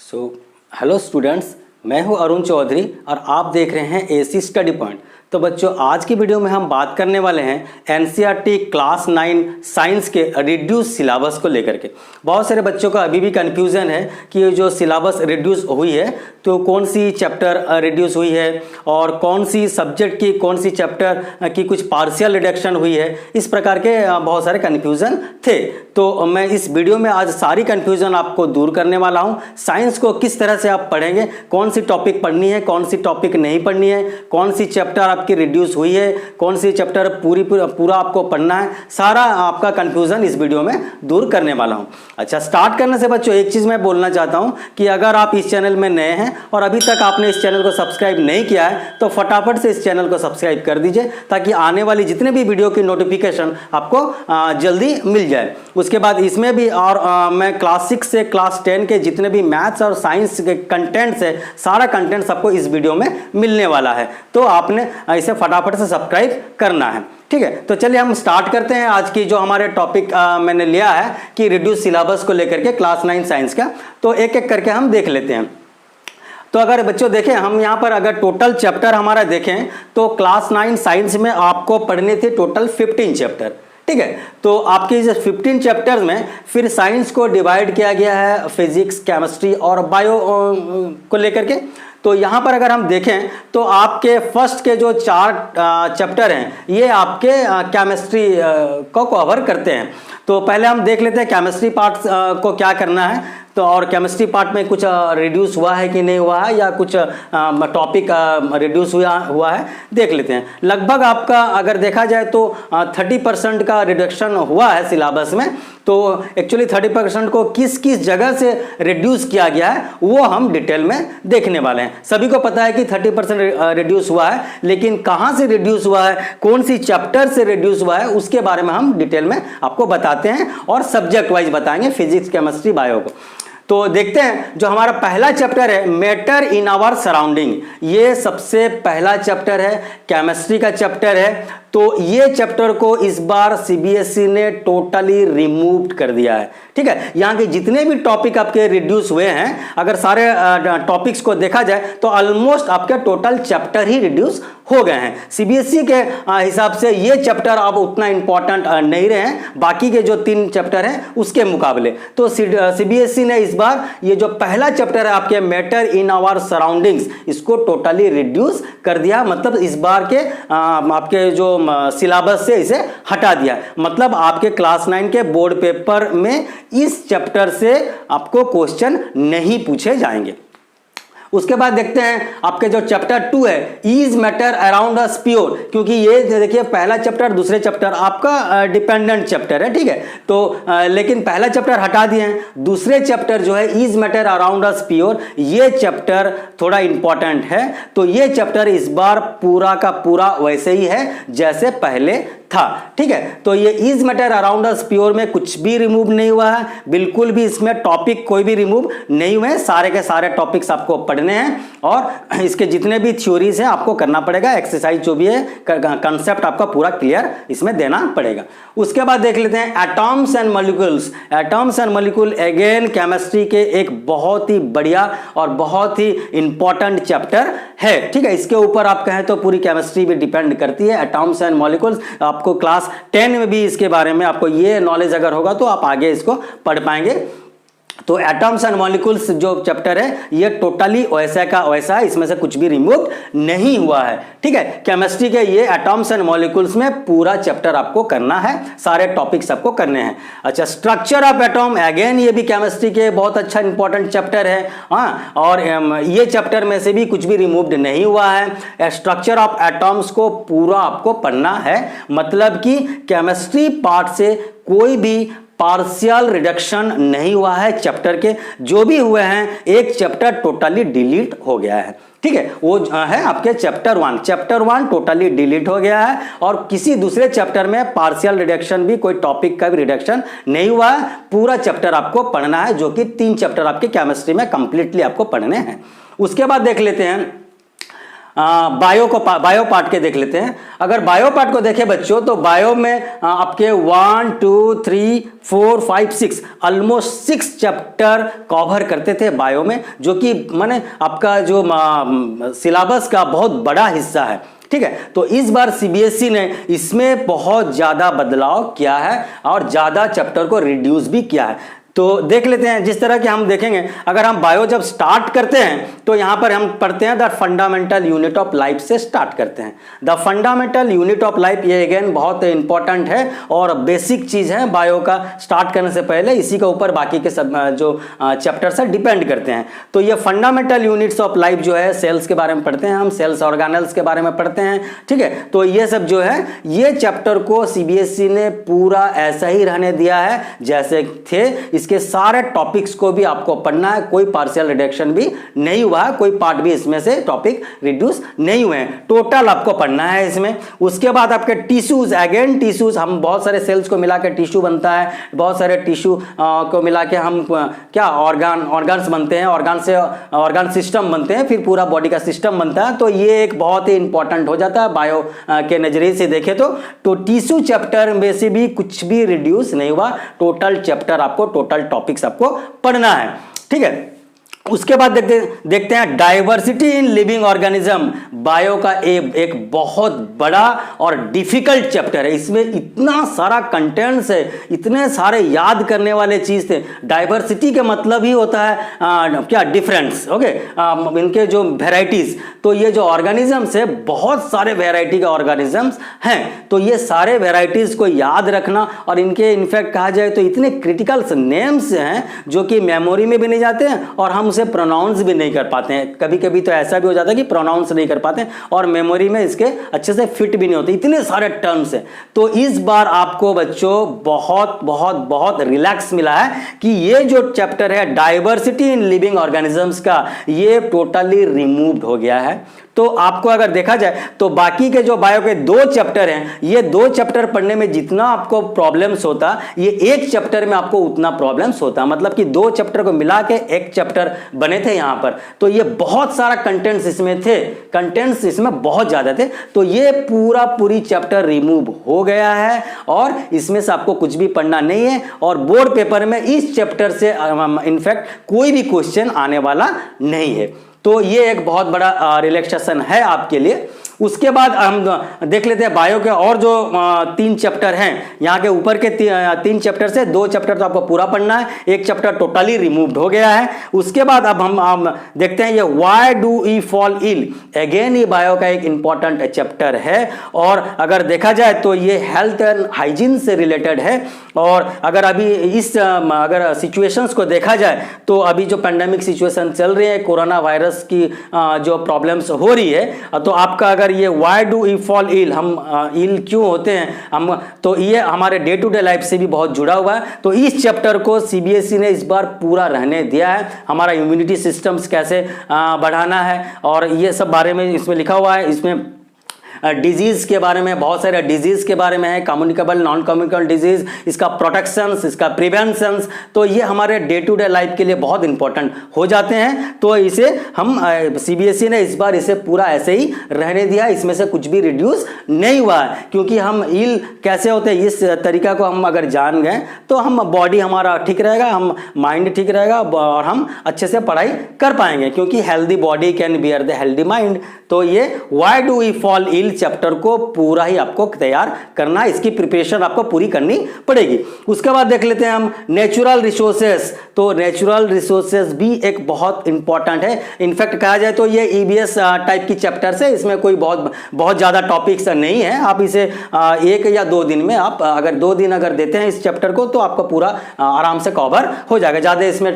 So hello students, मैं हूं अरुण चौधरी और आप देख रहे हैं एसी स्टडी पॉइंट। तो बच्चों, आज की वीडियो में हम बात करने वाले हैं एनसीईआरटी क्लास 9 साइंस के रिड्यूस सिलेबस को लेकर के। बहुत सारे बच्चों का अभी भी कन्फ्यूज़न है कि ये जो सिलेबस रिड्यूस हुई है तो कौन सी चैप्टर रिड्यूस हुई है और कौन सी सब्जेक्ट की कौन सी चैप्टर की कुछ पार्शियल रिडक्शन हुई है। इस प्रकार के बहुत सारे कन्फ्यूज़न थे। तो मैं इस वीडियो में आज सारी कन्फ्यूज़न आपको दूर करने वाला हूँ। साइंस को किस तरह से आप पढ़ेंगे, कौन सी टॉपिक पढ़नी है, कौन सी टॉपिक नहीं पढ़नी है, कौन सी चैप्टर आपकी रिड्यूस हुई है, कौन सी चैप्टर पूरा आपको पढ़ना है, सारा आपका कन्फ्यूज़न इस वीडियो में दूर करने वाला हूँ। अच्छा, स्टार्ट करने से बच्चों एक चीज़ मैं बोलना चाहता हूँ कि अगर आप इस चैनल में नए हैं और अभी तक आपने इस चैनल को सब्सक्राइब नहीं किया है तो फटाफट से इस चैनल को सब्सक्राइब कर दीजिए ताकि आने वाली जितने भी वीडियो की नोटिफिकेशन आपको जल्दी मिल जाए। उसके बाद इसमें भी और मैं क्लास 6 से क्लास 10 के जितने भी मैथ्स और साइंस के कंटेंट्स है, सारा कंटेंट सबको इस वीडियो में मिलने वाला है। तो आपने इसे फटाफट से सब्सक्राइब करना है, ठीक है। तो चलिए हम स्टार्ट करते हैं आज की जो हमारे टॉपिक मैंने लिया है कि रिड्यूस सिलेबस को लेकर के क्लास 9 साइंस का। तो एक एक करके हम देख लेते हैं। तो अगर बच्चों देखें, हम यहाँ पर अगर टोटल चैप्टर हमारा देखें तो क्लास 9 साइंस में आपको पढ़ने थे टोटल 15 चैप्टर, ठीक है। तो आपके इस 15 चैप्टर्स में फिर साइंस को डिवाइड किया गया है फिजिक्स, केमिस्ट्री और बायो को लेकर के। तो यहाँ पर अगर हम देखें तो आपके फर्स्ट के जो 4 चैप्टर हैं ये आपके केमिस्ट्री को कवर करते हैं। तो पहले हम देख लेते हैं केमिस्ट्री पार्ट को क्या करना है। तो और केमिस्ट्री पार्ट में कुछ रिड्यूस हुआ है कि नहीं हुआ है या कुछ टॉपिक रिड्यूस हुआ है, देख लेते हैं। लगभग आपका अगर देखा जाए तो 30% का रिडक्शन हुआ है सिलेबस में। तो एक्चुअली 30% को किस किस जगह से रिड्यूस किया गया है वो हम डिटेल में देखने वाले हैं। सभी को पता है कि 30% रिड्यूस हुआ है, लेकिन कहाँ से रिड्यूस हुआ है, कौन सी चैप्टर से रिड्यूस हुआ है, उसके बारे में हम डिटेल में आपको बताते हैं और सब्जेक्ट वाइज बताएंगे, फिजिक्स, केमिस्ट्री, बायो को। तो देखते हैं जो हमारा पहला चैप्टर है मैटर इन आवर सराउंडिंग, ये सबसे पहला चैप्टर है, केमिस्ट्री का चैप्टर है। तो ये चैप्टर को इस बार सीबीएसई ने टोटली रिमूव कर दिया है, ठीक है। यहाँ के जितने भी टॉपिक आपके रिड्यूस हुए हैं, अगर सारे टॉपिक्स को देखा जाए तो ऑलमोस्ट आपके टोटल चैप्टर ही रिड्यूस हो गए हैं। सीबीएसई के हिसाब से ये चैप्टर अब उतना इंपॉर्टेंट नहीं रहे हैं बाकी के जो 3 चैप्टर हैं उसके मुकाबले। तो सीबीएसई ने इस बार ये जो पहला चैप्टर है आपके मैटर इन आवर सराउंडिंग्स, इसको टोटली रिड्यूस कर दिया। मतलब इस बार के आपके जो सिलेबस से इसे हटा दिया। मतलब आपके क्लास 9 के बोर्ड पेपर में इस चैप्टर से आपको क्वेश्चन नहीं पूछे जाएंगे। उसके बाद देखते हैं आपके जो चैप्टर 2 है is matter around a spear, क्योंकि ये देखिए पहला चैप्टर दूसरे चैप्टर आपका डिपेंडेंट चैप्टर है, ठीक है। तो लेकिन पहला चैप्टर हटा दिए हैं, दूसरे चैप्टर जो है is matter around a spear, ये चैप्टर थोड़ा इंपॉर्टेंट है। तो ये चैप्टर इस बार पूरा का पूरा वैसे ही है जैसे पहले था, ठीक है। तो ये is matter around a spear में कुछ भी रिमूव नहीं हुआ है, बिल्कुल भी इसमें टॉपिक कोई भी रिमूव नहीं हुए। सारे के सारे टॉपिक्स आपको पढ़ने हैं और इसके जितने भी थ्योरीज हैं आपको करना पड़ेगा, एक्सरसाइज जो भी है कंसेप्ट आपका पूरा क्लियर इसमें देना पड़ेगा। उसके बाद देख लेते हैं atoms and molecules. Atoms and molecule again chemistry के एक बहुत ही बढ़िया और बहुत ही इंपॉर्टेंट चैप्टर है, ठीक है। इसके ऊपर आप कहें तो पूरी केमिस्ट्री भी डिपेंड करती है। एटॉम्स एंड मॉलिक्यूल्स आपको क्लास 10 में भी इसके बारे में आपको ये नॉलेज अगर होगा तो आप आगे इसको पढ़ पाएंगे। तो एटम्स एंड मॉलिक्यूल्स जो चैप्टर है ये टोटली वैसा का वैसा है, इसमें से कुछ भी रिमूव नहीं हुआ है, ठीक है। केमिस्ट्री के ये एटम्स एंड मॉलिक्यूल्स में पूरा चैप्टर आपको करना है, सारे टॉपिक्स आपको करने हैं। अच्छा, स्ट्रक्चर ऑफ एटॉम अगेन ये भी केमिस्ट्री के बहुत अच्छा इंपॉर्टेंट चैप्टर है, हाँ। और ये चैप्टर में से भी कुछ भी रिमूव्ड नहीं हुआ है। स्ट्रक्चर ऑफ एटॉम्स को पूरा आपको पढ़ना है, मतलब कि केमिस्ट्री पार्ट से कोई भी पार्शियल रिडक्शन नहीं हुआ है। चैप्टर के जो भी हुए हैं एक चैप्टर टोटली डिलीट हो गया है, ठीक है। वो है आपके चैप्टर 1। चैप्टर 1 टोटली डिलीट हो गया है और किसी दूसरे चैप्टर में पार्शियल रिडक्शन भी, कोई टॉपिक का भी रिडक्शन नहीं हुआ है। पूरा चैप्टर आपको पढ़ना है, जो कि 3 चैप्टर आपके केमिस्ट्री में कंप्लीटली आपको पढ़ने हैं। उसके बाद देख लेते हैं बायो पार्ट के देख लेते हैं। अगर बायो पार्ट को देखें बच्चों, तो बायो में आपके 1 2 3 4 5 6 ऑलमोस्ट 6 चैप्टर कवर करते थे बायो में, जो कि माने आपका जो सिलेबस का बहुत बड़ा हिस्सा है। ठीक है, तो इस बार सीबीएसई ने इसमें बहुत ज्यादा बदलाव किया है और ज्यादा चैप्टर को रिड्यूस भी किया है। तो देख लेते हैं, जिस तरह के हम देखेंगे, अगर हम बायो जब स्टार्ट करते हैं तो यहां पर हम पढ़ते हैं the fundamental unit of life से स्टार्ट करते हैं। The fundamental unit of life, ये अगेन बहुत इंपॉर्टेंट है और बेसिक चीज है बायो का। स्टार्ट करने से पहले इसी के ऊपर बाकी के सब जो चैप्टर्स है डिपेंड करते हैं। तो ये फंडामेंटल यूनिट्स ऑफ लाइफ जो है, सेल्स के बारे में पढ़ते हैं हम, सेल्स ऑर्गेनेल्स के बारे में पढ़ते हैं। ठीक है, तो ये सब जो है, ये चैप्टर को सीबीएसई ने पूरा ऐसा ही रहने दिया है जैसे थे। इसके सारे टॉपिक्स को भी आपको पढ़ना है, कोई पार्शियल रिडक्शन भी नहीं हुआ है, कोई पार्ट भी इसमें से टॉपिक रिड्यूस नहीं हुए हैं, टोटल आपको पढ़ना है इसमें। उसके बाद आपके टिश्यूज, अगेन टिश्यूज, हम बहुत सारे सेल्स को मिला के टिश्यू बनता है, बहुत सारे टिश्यू को मिला के हम क्या ऑर्गन्स बनते हैं, ऑर्गन से ऑर्गन सिस्टम बनते हैं, फिर पूरा बॉडी का सिस्टम बनता है। तो ये एक बहुत ही इंपॉर्टेंट हो जाता है बायो के नजरिए से देखे तो टिश्यू चैप्टर में से भी कुछ भी रिड्यूस नहीं हुआ, टोटल चैप्टर आपको, टोटल टॉपिक्स आपको पढ़ना है। ठीक है, उसके बाद देखते हैं diversity in living organism. Bio का एक बहुत बड़ा और डिफिकल्ट चैप्टर है। इसमें इतना सारा कंटेंट्स है, इतने सारे याद करने वाले चीज थे। डाइवर्सिटी के मतलब ही होता है क्या, डिफरेंस। ओके, इनके जो वेराइटीज, तो ये जो ऑर्गेनिजम्स है, बहुत सारे वेराइटी के ऑर्गेनिजम्स हैं। तो ये सारे वेराइटीज को याद रखना, और इनके इनफैक्ट कहा जाए तो इतने क्रिटिकल नेम्स हैं जो कि मेमोरी में भी नहीं जाते हैं और हम उसे प्रोनाउंस भी नहीं कर पाते हैं। कभी कभी तो ऐसा भी हो जाता है कि प्रोनाउंस नहीं कर पाते हैं और मेमोरी में इसके अच्छे से फिट भी नहीं होते, इतने सारे टर्म्स हैं। तो इस बार आपको बच्चों बहुत बहुत बहुत रिलैक्स मिला है कि ये जो चैप्टर है डाइवर्सिटी इन लिविंग ऑर्गेनिजम्स का, ये टोटली रिमूव्ड हो गया है। तो आपको अगर देखा जाए तो बाकी के जो बायो के 2 चैप्टर हैं, ये 2 चैप्टर पढ़ने में जितना आपको प्रॉब्लम्स होता, ये एक चैप्टर में आपको उतना प्रॉब्लम्स होता। मतलब कि 2 चैप्टर को मिला के एक चैप्टर बने थे यहां पर। तो ये बहुत सारा कंटेंट्स इसमें थे, कंटेंट्स इसमें बहुत ज्यादा थे। तो ये पूरी चैप्टर रिमूव हो गया है और इसमें से आपको कुछ भी पढ़ना नहीं है। और बोर्ड पेपर में इस चैप्टर से इनफैक्ट कोई भी क्वेश्चन आने वाला नहीं है। तो ये एक बहुत बड़ा रिलैक्सेशन है आपके लिए। उसके बाद हम देख लेते हैं बायो के और जो 3 चैप्टर हैं। यहाँ के ऊपर के 3 चैप्टर से 2 चैप्टर तो आपको पूरा पढ़ना है, एक चैप्टर टोटली रिमूव्ड हो गया है। उसके बाद अब हम देखते हैं ये why do we fall ill. Again ये बायो का एक इंपॉर्टेंट चैप्टर है और अगर देखा जाए तो ये हेल्थ एंड हाइजीन से रिलेटेड है। और अगर अभी इस अगर सिचुएशंस को देखा जाए तो अभी जो पेंडेमिक सिचुएशन चल रही है, कोरोना वायरस की जो प्रॉब्लम्स हो रही है, तो आपका अगर ये why do we fall ill, हम इल क्यों होते हैं हम, तो ये हमारे डे टू डे लाइफ से भी बहुत जुड़ा हुआ है। तो इस चैप्टर को सीबीएसई ने इस बार पूरा रहने दिया है। हमारा इम्यूनिटी सिस्टम्स कैसे बढ़ाना है और ये सब बारे में इसमें लिखा हुआ है। इसमें डिजीज के बारे में, बहुत सारे डिजीज के बारे में है, कम्युनिकेबल नॉन कम्युनिकेबल डिजीज, इसका प्रोटेक्शंस, इसका प्रिवेंशंस। तो ये हमारे डे टू डे लाइफ के लिए बहुत इंपॉर्टेंट हो जाते हैं। तो इसे हम सीबीएसई ने इस बार इसे पूरा ऐसे ही रहने दिया, इसमें से कुछ भी रिड्यूस नहीं हुआ है। क्योंकि हम इल कैसे होते हैं इस तरीका को हम अगर जान गए तो हम बॉडी हमारा ठीक रहेगा, हम माइंड ठीक रहेगा और हम अच्छे से पढ़ाई कर पाएंगे। क्योंकि healthy body can bear the healthy mind. तो ये why do we fall ill chapter को पूरा ही आपको तैयार करना है, इसकी प्रिपरेशन आपको पूरी करनी पड़ेगी। उसके बाद देख लेते हैं हम नेचुरल रिसोर्सेस। तो नेचुरल रिसोर्सेस भी एक बहुत इंपॉर्टेंट है। इनफैक्ट कहा जाए तो ये ईबीएस टाइप की चैप्टर्स है, इसमें कोई बहुत ज्यादा टॉपिक्स नहीं है। आप इसे 1 या 2 दिन में, आप अगर 2 दिन अगर देते हैं इस चैप्टर को तो आपका पूरा आराम से कवर हो जाएगा। ज्यादा इसमें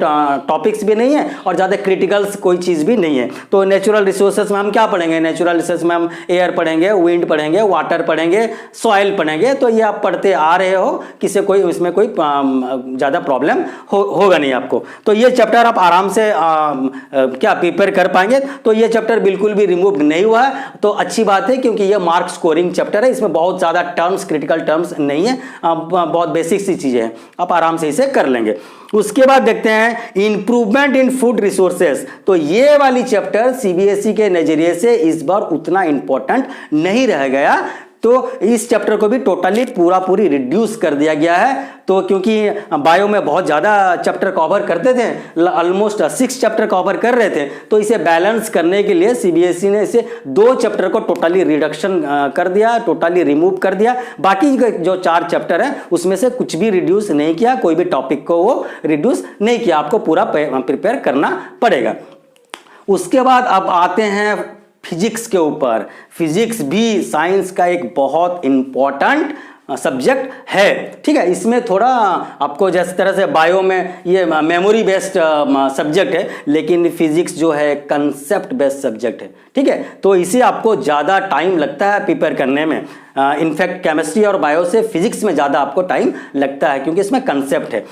टॉपिक्स भी नहीं है और ज्यादा क्रिटिकल्स कोई चीज भी नहीं है। तो नेचुरल रिसोर्सेस में हम क्या पढ़ेंगे? नेचुरल रिसोर्सेस में हम एयर पढ़ेंगे, विंड पढ़ेंगे, वाटर पढ़ेंगे, सॉइल पढ़ेंगे। तो ये आप पढ़ते आ रहे हो, किसी कोई इसमें कोई ज्यादा प्रॉब्लम होगा नहीं आपको। तो ये चैप्टर आप आराम से क्या प्रिपेयर कर पाएंगे। तो ये चैप्टर बिल्कुल भी रिमूव नहीं हुआ है, तो अच्छी बात है, क्योंकि ये मार्क स्कोरिंग चैप्टर है। इसमें बहुत ज्यादा टर्म्स, क्रिटिकल टर्म्स नहीं है, बहुत बेसिक सी चीजें हैं, आप आराम से इसे कर लेंगे। उसके बाद देखते हैं इंप्रूवमेंट इन फूड रिसोर्सेस। तो ये वाली चैप्टर सीबीएसई के नजरिए से इस बार उतना इंपॉर्टेंट नहीं रह गया, तो इस चैप्टर को भी टोटली पूरी रिड्यूस कर दिया गया है। तो क्योंकि बायो में बहुत ज़्यादा चैप्टर कवर करते थे, ऑलमोस्ट 6 चैप्टर कवर कर रहे थे, तो इसे बैलेंस करने के लिए सीबीएसई ने इसे 2 चैप्टर को टोटली रिडक्शन कर दिया, टोटली रिमूव कर दिया। बाकी जो 4 चैप्टर है उसमें से कुछ भी रिड्यूस नहीं किया, कोई भी टॉपिक को वो रिड्यूस नहीं किया, आपको पूरा प्रिपेयर करना पड़ेगा। उसके बाद अब आते हैं फिजिक्स के ऊपर। फिजिक्स भी साइंस का एक बहुत इंपॉर्टेंट सब्जेक्ट है, ठीक है। इसमें थोड़ा आपको जिस तरह से बायो में ये मेमोरी बेस्ड सब्जेक्ट है, लेकिन फिजिक्स जो है कंसेप्ट बेस्ड सब्जेक्ट है, ठीक है। तो इसे आपको ज़्यादा टाइम लगता है प्रिपेयर करने में। इनफैक्ट केमिस्ट्री और बायो से फिजिक्स में ज़्यादा आपको टाइम लगता है, क्योंकि इसमें कंसेप्ट है।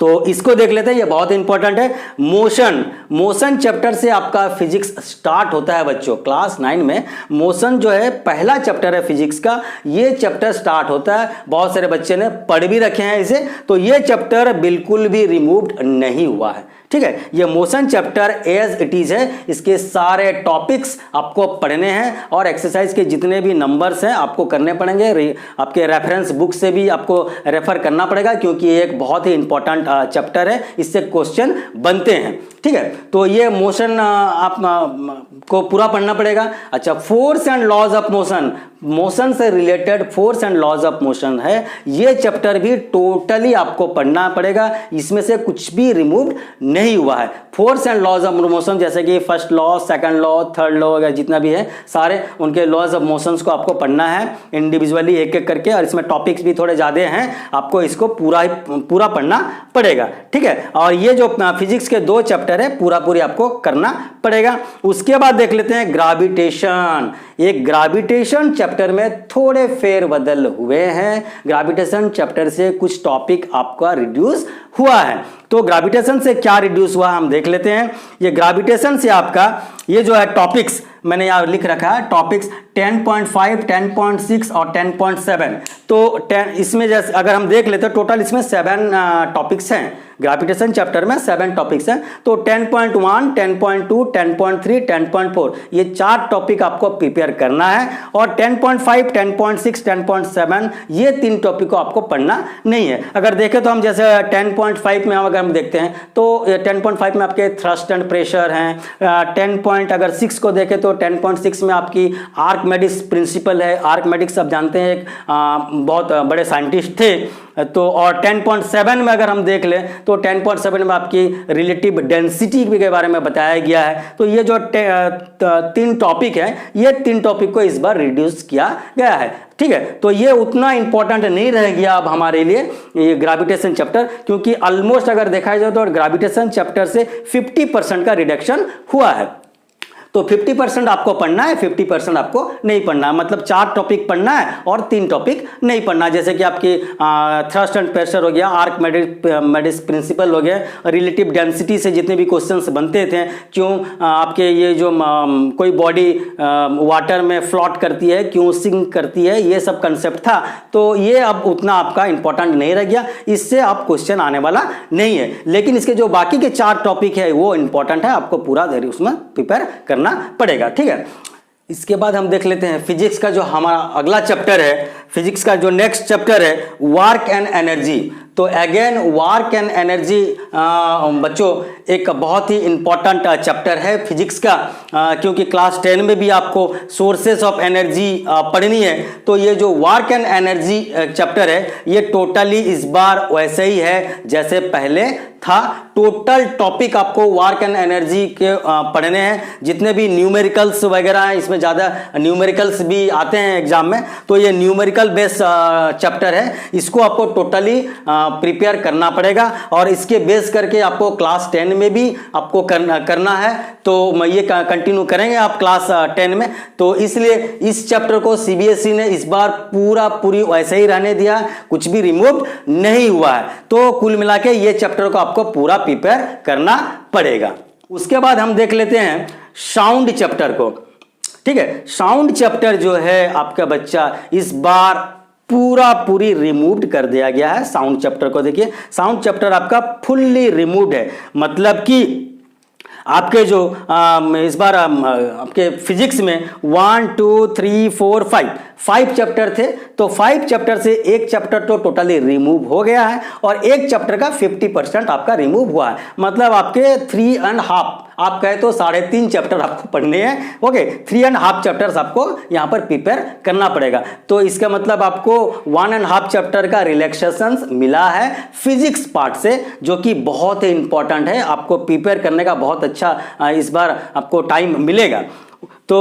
तो इसको देख लेते हैं, ये बहुत इंपॉर्टेंट है। मोशन चैप्टर से आपका फिजिक्स स्टार्ट होता है बच्चों। क्लास 9 में मोशन जो है पहला चैप्टर है फिजिक्स का, ये चैप्टर स्टार्ट होता है। बहुत सारे बच्चे ने पढ़ भी रखे हैं इसे, तो ये चैप्टर बिल्कुल भी रिमूव्ड नहीं हुआ है, ठीक है। ये motion chapter as it is है, इसके सारे टॉपिक्स आपको पढ़ने हैं और एक्सरसाइज के जितने भी नंबर्स हैं आपको करने पड़ेंगे। आपके रेफरेंस बुक से भी आपको रेफर करना पड़ेगा, क्योंकि ये एक बहुत ही इंपॉर्टेंट चैप्टर है, इससे क्वेश्चन बनते हैं, ठीक है। तो ये मोशन आप को पूरा पढ़ना पड़ेगा। अच्छा, force and laws of motion, motion से related force and laws of motion है, ये चैप्टर भी टोटली आपको पढ़ना पड़ेगा, इसमें से कुछ भी रिमूव नहीं हुआ है। Force and laws of motion जैसे कि first law, second law, third law वगैरह जितना भी है, सारे उनके लॉज ऑफ मोशंस को आपको पढ़ना है इंडिविजुअली एक एक करके, और इसमें टॉपिक्स भी थोड़े ज़्यादा हैं, आपको इसको पूरा पढ़ना पड़ेगा, ठीक है। और ये जो फिजिक्स के 2 चैप्टर है पूरी आपको करना पड़ेगा। उसके बाद देख लेते हैं ग्रेविटेशन। एक ग्रेविटेशन चैप्टर में थोड़े फेरबदल हुए हैं, ग्रेविटेशन चैप्टर से कुछ टॉपिक आपका रिड्यूस हुआ है। तो ग्रेविटेशन से क्या रिड्यूस हुआ हम देख लेते हैं। ये ग्रेविटेशन से आपका ये जो है टॉपिक्स मैंने यहाँ लिख रखा है, टॉपिक्स 10.5, 10.6 और 10.7। तो 10 इसमें जैसे अगर हम देख लेते हैं टोटल इसमें 7 टॉपिक्स हैं, ग्रेविटेशन चैप्टर में 7 टॉपिक्स हैं। तो 10.1, 10.2, 10.3, 10.4 ये 4 टॉपिक आपको प्रिपेयर करना है, और 10.5, 10.6, 10.7 ये 3 टॉपिक को आपको पढ़ना नहीं है। अगर देखें तो हम जैसे 10.5 में अगर हम देखते हैं तो 10.5 में आपके थ्रस्ट एंड प्रेशर हैं। 10.6 को देखें तो 10.6 में आपकी आर्कमेडिक्स प्रिंसिपल है। आर्कमेडिक्स आप जानते हैं एक बहुत बड़े साइंटिस्ट थे। तो और 10.7 में अगर हम देख लें तो 10.7 में आपकी रिलेटिव डेंसिटी के बारे में बताया गया है। तो ये जो 3 टॉपिक हैं, ये 3 टॉपिक को इस बार रिड्यूस किया गया है, ठीक है। तो ये उतना इंपॉर्टेंट नहीं रह गया अब हमारे लिए ये ग्रेविटेशन चैप्टर, क्योंकि ऑलमोस्ट अगर देखा जाए तो ग्रेविटेशन चैप्टर से 50% का रिडक्शन हुआ है। तो 50% आपको पढ़ना है, 50% आपको नहीं पढ़ना है, मतलब 4 टॉपिक पढ़ना है और 3 टॉपिक नहीं पढ़ना है। जैसे कि आपकी थ्रस्ट एंड प्रेशर हो गया, आर्कमेडिक्स प्रिंसिपल हो गया, रिलेटिव डेंसिटी से जितने भी क्वेश्चंस बनते थे, क्यों आपके ये जो कोई बॉडी वाटर में फ्लोट करती है, क्यों सिंक करती है, ये सब कंसेप्ट था। तो ये अब उतना आपका इंपॉर्टेंट नहीं रह गया, इससे आप क्वेश्चन आने वाला नहीं है। लेकिन इसके जो बाकी के 4 टॉपिक है वो इंपॉर्टेंट है, आपको पूरा उसमें प्रिपेयर करना पड़ेगा, ठीक है। इसके बाद हम देख लेते हैं फिजिक्स का जो हमारा अगला चैप्टर है, फिजिक्स का जो नेक्स्ट चैप्टर है वर्क एंड एनर्जी। तो अगेन वर्क एंड एनर्जी बच्चों एक बहुत ही इंपॉर्टेंट चैप्टर है फिजिक्स का, क्योंकि क्लास 10 में भी आपको सोर्सेस ऑफ एनर्जी पढ़नी है। तो ये जो वर्क एंड एनर्जी चैप्टर है ये टोटली इस बार वैसे ही है जैसे पहले था। टोटल टॉपिक आपको वर्क एंड एनर्जी के पढ़ने हैं। जितने भी न्यूमेरिकल्स वगैरह हैं, इसमें ज़्यादा न्यूमेरिकल्स भी आते हैं एग्जाम में, तो ये न्यूमेरिकल बेस्ड चैप्टर है, इसको आपको टोटली प्रिपेयर करना पड़ेगा। और इसके बेस करके आपको क्लास 10 में भी आपको करना है। तो ये कंटिन्यू करेंगे आप क्लास 10 में। तो इसलिए इस चैप्टर को सीबीएसई ने इस बार पूरी वैसे ही रहने दिया, कुछ भी रिमूव नहीं हुआ है। तो कुल मिला के ये चैप्टर को आपको पूरा प्रिपेयर करना पड़ेगा। उसके बाद हम देख लेते हैं साउंड चैप्टर को, ठीक है। साउंड चैप्टर जो है आपका बच्चा इस बार पूरी रिमूव्ड कर दिया गया है। साउंड चैप्टर को देखिए, साउंड चैप्टर आपका फुल्ली रिमूव्ड है। मतलब कि आपके जो इस बार आपके फिजिक्स में 1 2 3 4 5 चैप्टर थे, तो 5 चैप्टर से एक चैप्टर तो टोटली रिमूव हो गया है और एक चैप्टर का 50% आपका रिमूव हुआ है। मतलब आपके 3.5, आप कहे तो 3.5 चैप्टर आपको पढ़ने हैं। ओके, 3.5 चैप्टर्स आपको यहां पर प्रिपेयर करना पड़ेगा। तो इसका मतलब आपको 1.5 चैप्टर का रिलैक्सेशन मिला है फिजिक्स पार्ट से, जो कि बहुत ही इंपॉर्टेंट है। आपको प्रिपेयर करने का बहुत अच्छा इस बार आपको टाइम मिलेगा। तो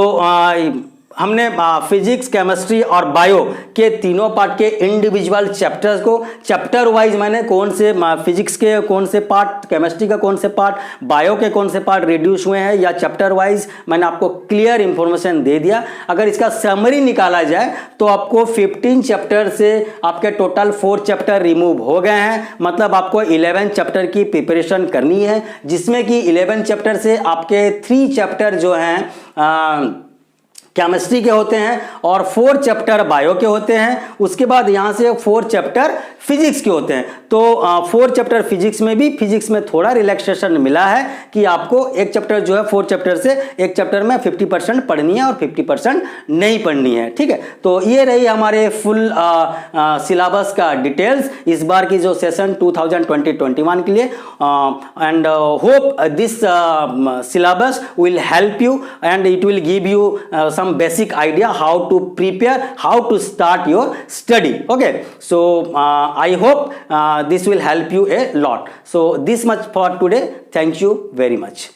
हमने फिजिक्स, केमिस्ट्री और बायो के तीनों पार्ट के इंडिविजुअल चैप्टर्स को चैप्टर वाइज मैंने कौन से फिजिक्स के कौन से पार्ट, केमिस्ट्री का कौन से पार्ट, बायो के कौन से पार्ट रिड्यूस हुए हैं या चैप्टर वाइज मैंने आपको क्लियर इंफॉर्मेशन दे दिया। अगर इसका समरी निकाला जाए तो आपको 15 चैप्टर से आपके टोटल 4 चैप्टर रिमूव हो गए हैं। मतलब आपको 11 चैप्टर की प्रिपरेशन करनी है, जिसमें कि 11 चैप्टर से आपके 3 चैप्टर जो हैं केमिस्ट्री के होते हैं और 4 चैप्टर बायो के होते हैं। उसके बाद यहाँ से 4 चैप्टर फिजिक्स के होते हैं। तो 4 चैप्टर फिजिक्स में भी फिजिक्स में थोड़ा रिलैक्सेशन मिला है कि आपको एक चैप्टर जो है 4 चैप्टर से एक चैप्टर में 50% पढ़नी है और 50% नहीं पढ़नी है। ठीक है, तो ये रही हमारे फुल सिलेबस का डिटेल्स इस बार की जो सेशन 2020-21 के लिए। And hope this syllabus will help you and it will give you some basic idea how to prepare, how to start your study. Okay, so I hope this will help you a lot. So this much for today. Thank you very much.